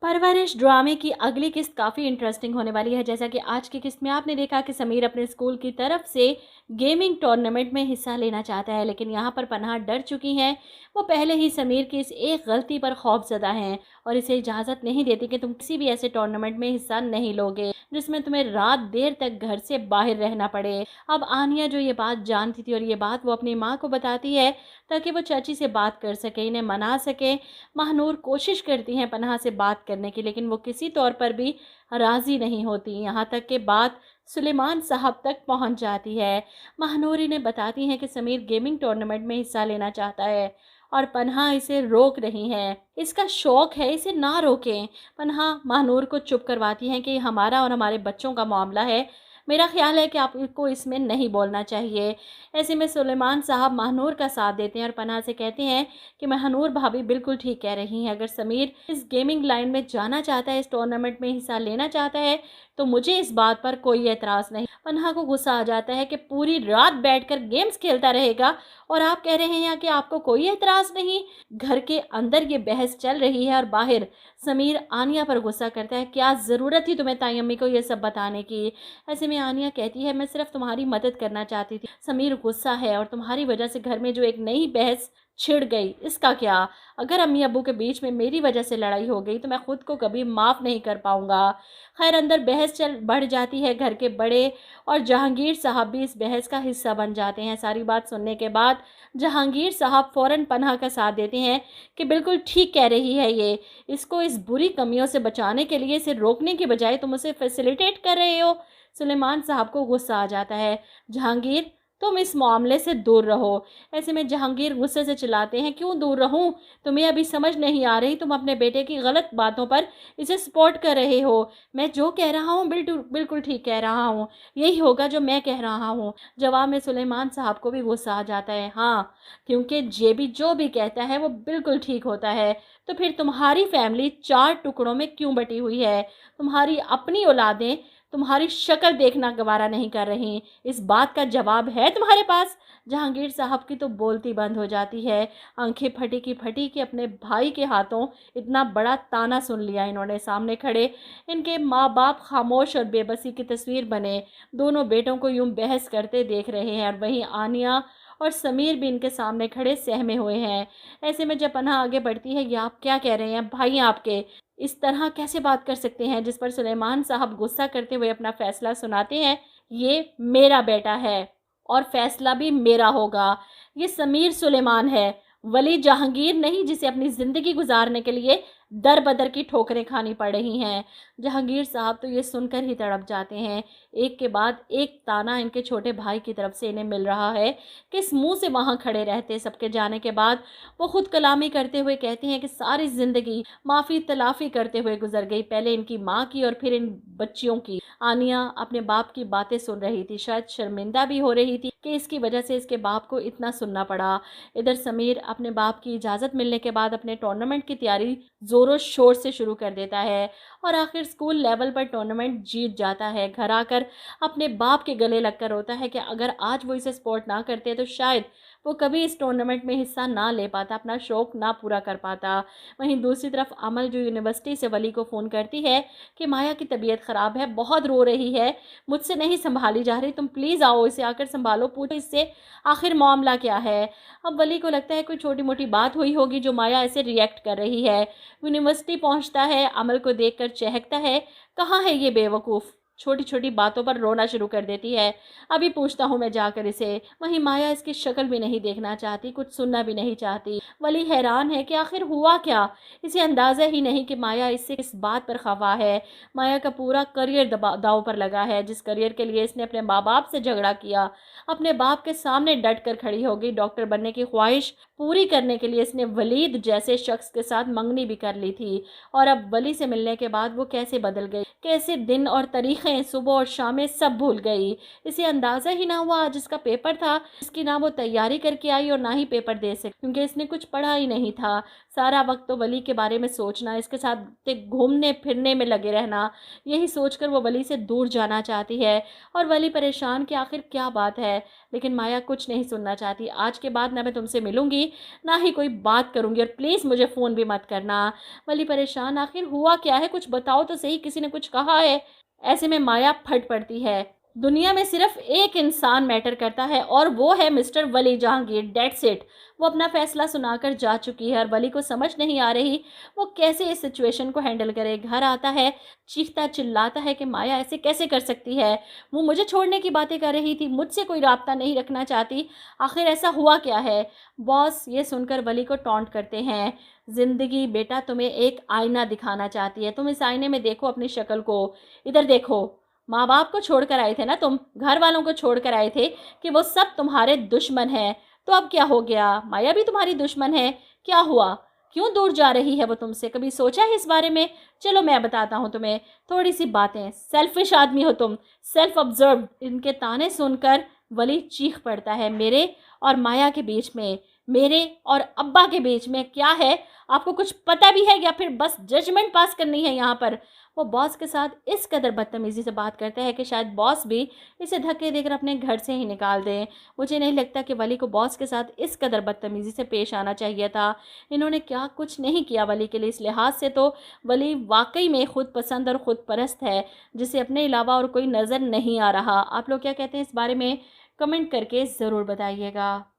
परवरिश ड्रामे की अगली किस्त काफ़ी इंटरेस्टिंग होने वाली है। जैसा कि आज की किस्त में आपने देखा कि समीर अपने स्कूल की तरफ से गेमिंग टूर्नामेंट में हिस्सा लेना चाहता है, लेकिन यहाँ पर पन्हा डर चुकी हैं। वो पहले ही समीर की इस एक गलती पर खौफज़दा हैं और इसे इजाज़त नहीं देती कि तुम किसी भी ऐसे टूर्नामेंट में हिस्सा नहीं लोगे जिसमें तुम्हें रात देर तक घर से बाहर रहना पड़े। अब आनिया जो ये बात जानती थी और ये बात वो अपनी माँ को बताती है ताकि वो चाची से बात कर सके, इन्हें मना सके। महानूर कोशिश करती हैं पनाह से बात करने की, लेकिन वो किसी तौर पर भी राज़ी नहीं होती। यहाँ तक कि बात सुलेमान साहब तक पहुँच जाती है। महानूर इन्हें बताती हैं कि समीर गेमिंग टूर्नामेंट में हिस्सा लेना चाहता है और पन्हा इसे रोक रही है। इसका शौक है, इसे ना रोकें। पन्हा महानूर को चुप करवाती हैं कि ये हमारा और हमारे बच्चों का मामला है, मेरा ख्याल है कि आपको इसमें नहीं बोलना चाहिए। ऐसे में सुलेमान साहब महानूर का साथ देते हैं और पनाह से कहते हैं कि महानूर भाभी बिल्कुल ठीक कह रही हैं। अगर समीर इस गेमिंग लाइन में जाना चाहता है, इस टूर्नामेंट में हिस्सा लेना चाहता है, तो मुझे इस बात पर कोई एतराज़ नहीं। पन्हा को गुस्सा आ जाता है कि पूरी रात बैठकर गेम्स खेलता रहेगा और आप कह रहे हैं कि आपको कोई एतराज़ नहीं। घर के अंदर ये बहस चल रही है और बाहर समीर आनिया पर गुस्सा करता है, क्या ज़रूरत थी तुम्हें ताई अम्मी को ये सब बताने की। ऐसे में आनिया कहती है, मैं सिर्फ तुम्हारी मदद करना चाहती थी। समीर गुस्सा है और तुम्हारी वजह से घर में जो एक नई बहस छिड़ गई, इसका क्या। अगर अम्मी अब्बू के बीच में मेरी वजह से लड़ाई हो गई तो मैं खुद को कभी माफ़ नहीं कर पाऊंगा। खैर, अंदर बहस चल बढ़ जाती है। घर के बड़े और जहांगीर साहब भी इस बहस का हिस्सा बन जाते हैं। सारी बात सुनने के बाद जहांगीर साहब फ़ौरन पनाह का साथ देते हैं कि बिल्कुल ठीक कह रही है ये, इसको इस बुरी कमियों से बचाने के लिए इसे रोकने के बजाय तुम उसे फैसिलिटेट कर रहे हो। सुलेमान साहब को गुस्सा आ जाता है, जहांगीर तुम इस मामले से दूर रहो। ऐसे में जहांगीर गुस्से से चिल्लाते हैं, क्यों दूर रहूं, तुम्हें अभी समझ नहीं आ रही, तुम अपने बेटे की गलत बातों पर इसे सपोर्ट कर रहे हो। मैं जो कह रहा हूँ बिल्कुल बिल्कुल ठीक कह रहा हूँ, यही होगा जो मैं कह रहा हूँ। जवाब में सुलेमान साहब को भी गुस्सा आ जाता है, हाँ, क्योंकि जे भी जो भी कहता है वो बिल्कुल ठीक होता है। तो फिर तुम्हारी फैमिली 4 टुकड़ों में क्यों बटी हुई है। तुम्हारी अपनी औलादें तुम्हारी शक्ल देखना गवारा नहीं कर रही। इस बात का जवाब है तुम्हारे पास। जहांगीर साहब की तो बोलती बंद हो जाती है। आंखें फटी की फटी कि अपने भाई के हाथों इतना बड़ा ताना सुन लिया इन्होंने। सामने खड़े इनके माँ बाप खामोश और बेबसी की तस्वीर बने, दोनों बेटों को यूं बहस करते देख रहे हैं और वहीं आनिया और समीर भी इनके सामने खड़े सहमे हुए हैं। ऐसे में जब पन्हा आगे बढ़ती है, ये आप क्या कह रहे हैं, भाई आपके इस तरह कैसे बात कर सकते हैं। जिस पर सुलेमान साहब गुस्सा करते हुए अपना फैसला सुनाते हैं, ये मेरा बेटा है और फैसला भी मेरा होगा। ये समीर सुलेमान है, वली जहांगीर नहीं, जिसे अपनी ज़िंदगी गुजारने के लिए दर बदर की ठोकरें खानी पड़ रही हैं। जहांगीर साहब तो ये सुनकर ही तड़प जाते हैं। एक के बाद एक ताना इनके छोटे भाई की तरफ से इन्हें मिल रहा है। किस मुंह से वहाँ खड़े रहते। सबके जाने के बाद वो खुद कलामी करते हुए कहती हैं कि सारी ज़िंदगी माफ़ी तलाफ़ी करते हुए गुजर गई, पहले इनकी माँ की और फिर इन बच्चियों की। आनिया अपने बाप की बातें सुन रही थी, शायद शर्मिंदा भी हो रही थी कि इसकी वजह से इसके बाप को इतना सुनना पड़ा। इधर समीर अपने बाप की इजाज़त मिलने के बाद अपने टूर्नामेंट की तैयारी ज़ोरों शोर से शुरू कर देता है और आखिर स्कूल लेवल पर टूर्नामेंट जीत जाता है। घर आकर अपने बाप के गले लगकर रोता है कि अगर आज वो इसे सपोर्ट ना करते तो शायद वो कभी इस टूर्नामेंट में हिस्सा ना ले पाता, अपना शौक ना पूरा कर पाता। वहीं दूसरी तरफ अमल जो यूनिवर्सिटी से वली को फ़ोन करती है कि माया की तबीयत ख़राब है, बहुत रो रही है, मुझसे नहीं संभाली जा रही, तुम प्लीज़ आओ, इसे आकर संभालो, पूछो इससे आखिर मामला क्या है। अब वली को लगता है कोई छोटी मोटी बात हुई होगी जो माया ऐसे रिएक्ट कर रही है। यूनिवर्सिटी पहुंचता है, अमल को देखकर चहकता है, कहाँ है ये बेवकूफ़, छोटी छोटी बातों पर रोना शुरू कर देती है, अभी पूछता हूँ मैं जाकर इसे। वहीं माया इसकी शक्ल भी नहीं देखना चाहती, कुछ सुनना भी नहीं चाहती। वली हैरान है कि आखिर हुआ क्या। इसे अंदाज़ा ही नहीं कि माया इससे किस बात पर खफा है। माया का पूरा करियर दाव पर लगा है, जिस करियर के लिए इसने अपने माँ बाप से झगड़ा किया, अपने बाप के सामने डट कर खड़ी हो गई। डॉक्टर बनने की ख्वाहिश पूरी करने के लिए इसने वलीद जैसे शख्स के साथ मंगनी भी कर ली थी और अब वली से मिलने के बाद वो कैसे बदल गई, कैसे दिन और तरीक़े आंखें सुबह और शाम में सब भूल गई। इसे अंदाज़ा ही ना हुआ आज इसका पेपर था, इसकी ना वो तैयारी करके आई और ना ही पेपर दे सकी, क्योंकि इसने कुछ पढ़ा ही नहीं था। सारा वक्त तो वली के बारे में सोचना, इसके साथ घूमने फिरने में लगे रहना, यही सोचकर वो वली से दूर जाना चाहती है। और वली परेशान कि आखिर क्या बात है, लेकिन माया कुछ नहीं सुनना चाहती। आज के बाद ना मैं तुमसे मिलूंगी, ना ही कोई बात करूंगी, और प्लीज़ मुझे फ़ोन भी मत करना। वली परेशान, आखिर हुआ क्या है, कुछ बताओ तो सही, किसी ने कुछ कहा है? ऐसे में माया फट पड़ती है। दुनिया में सिर्फ एक इंसान मैटर करता है और वो है mister Wali Jahangir, that's it. वो अपना फैसला सुनाकर जा चुकी है और वली को समझ नहीं आ रही वो कैसे इस सिचुएशन को हैंडल करे। घर आता है, चीखता चिल्लाता है कि माया ऐसे कैसे कर सकती है, वो मुझे छोड़ने की बातें कर रही थी, मुझसे कोई राब्ता नहीं रखना चाहती, आखिर ऐसा हुआ क्या है? बॉस ये सुनकर वली को टॉन्ट करते हैं, जिंदगी बेटा तुम्हें एक आईना दिखाना चाहती है, तुम इस आईने में देखो अपनी शक्ल को, इधर देखो। माँ बाप को छोड़कर आए थे ना तुम, घर वालों को छोड़कर आए थे कि वो सब तुम्हारे दुश्मन हैं। तो अब क्या हो गया, माया भी तुम्हारी दुश्मन है? क्या हुआ, क्यों दूर जा रही है वो तुमसे? कभी सोचा है इस बारे में? चलो मैं बताता हूँ तुम्हें थोड़ी सी बातें। सेल्फिश आदमी हो तुम, सेल्फ ऑब्जर्व। इनके ताने सुनकर वली चीख पड़ता है, मेरे और माया के बीच में, मेरे और अब्बा के बीच में क्या है? आपको कुछ पता भी है या फिर बस जजमेंट पास करनी है यहाँ पर? वो बॉस के साथ इस कदर बदतमीज़ी से बात करता है कि शायद बॉस भी इसे धक्के देकर अपने घर से ही निकाल दें। मुझे नहीं लगता कि वली को बॉस के साथ इस कदर बदतमीज़ी से पेश आना चाहिए था। इन्होंने क्या कुछ नहीं किया वली के लिए। इस लिहाज से तो वली वाकई में खुद पसंद और ख़ुद परस्त है, जिसे अपने अलावा और कोई नज़र नहीं आ रहा। आप लोग क्या कहते हैं इस बारे में? कमेंट करके ज़रूर बताइएगा।